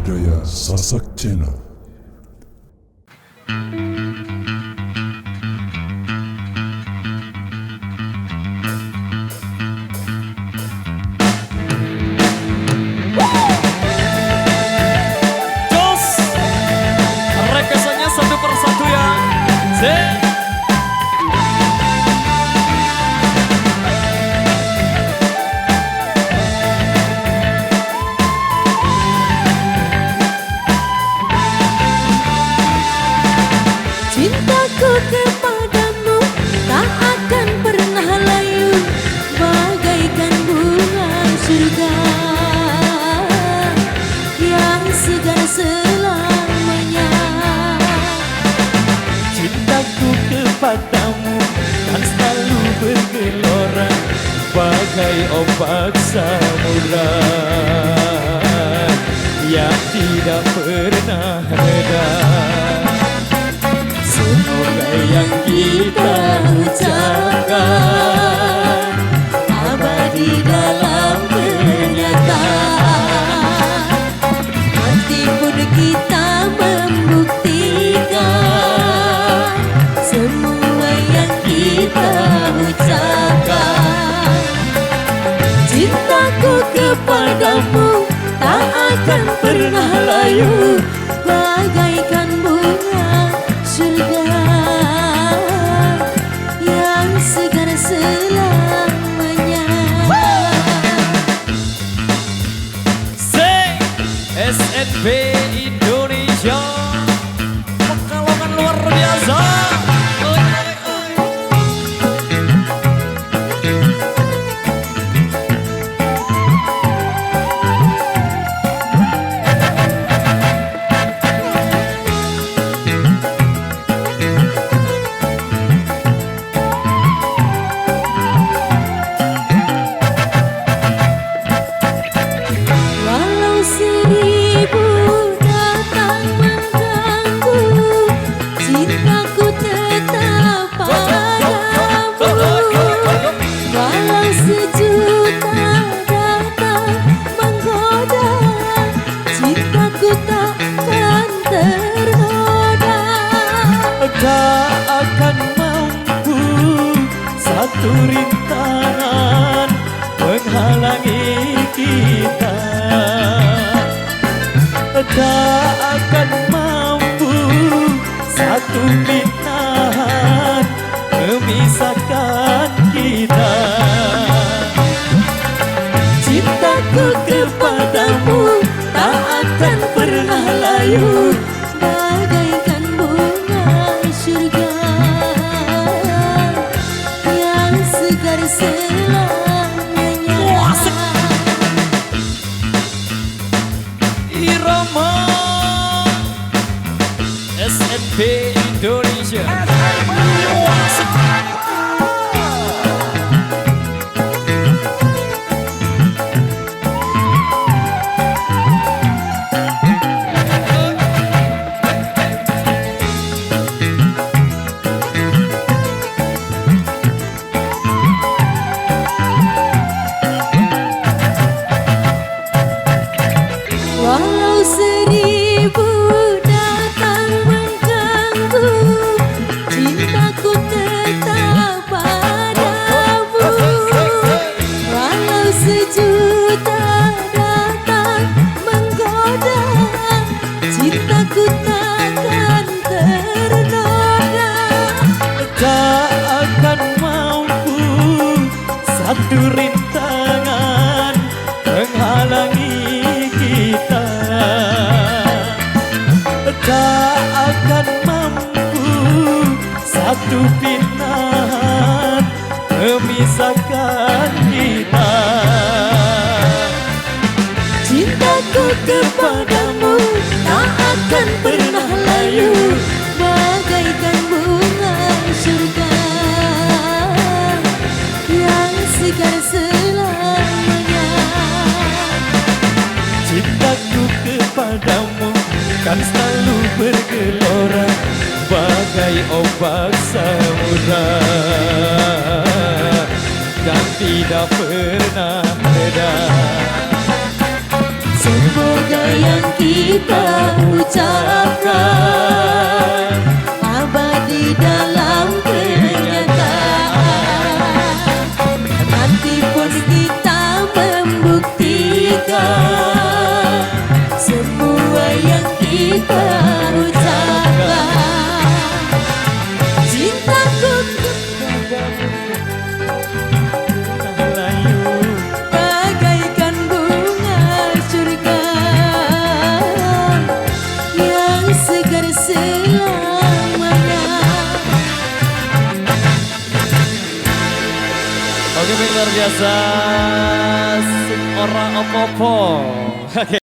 budaya Sasak Channel. Jos, rekesannya satu persatu ya. Cintaku kepadamu tak akan pernah layu, bagaikan bunga surga yang segar selamanya. Cintaku kepadamu kan selalu bergelora bagai ombak samudra yang tidak pernah reda. Semoga yang kita ucapkan abadi dalam kenyataan. Meskipun kita membuktikan semua yang kita ucapkan. Cintaku kepadamu tak akan pernah layu, bagaikan bunga surga yang segar selamanya. Say SNB Indonesia, Pekalongan luar biasa. Walau seribu datang mengganggu, cintaku tetap padamu. Walau sejuta datang menggoda, cintaku takkan ternoda. Tak akan mampu satu rintangan menghalangi kita. Tak akan mampu satu fitnah memisahkan kita. Cintaku kepadamu tak akan pernah layu, bagaikan bunga surga yang segar selamanya. Irama SNB Indonesia. Walau seribu datang mengganggu, cintaku tetap padamu. Walau sejuta datang menggoda, cintaku takkan ternoda. Tak akan mampu satu rintangan menghalangi kita. Tak akan mampu satu fitnah memisahkan kita. Cintaku kepadamu tak akan pernah layu, bagaikan bunga surga yang segar selamanya. Cintaku kepadamu kan selalu bergelora bagai ombak samudra dan tidak pernah reda. Semoga yang kita ucapkan abadi dalam kenyataan. Nanti pun kita membuktikan semua yang kita ucapkan. Cintaku layu bagaikan bunga surga yang segar selamanya. Oke, luar biasa. Sing ora opo-opo. Oke.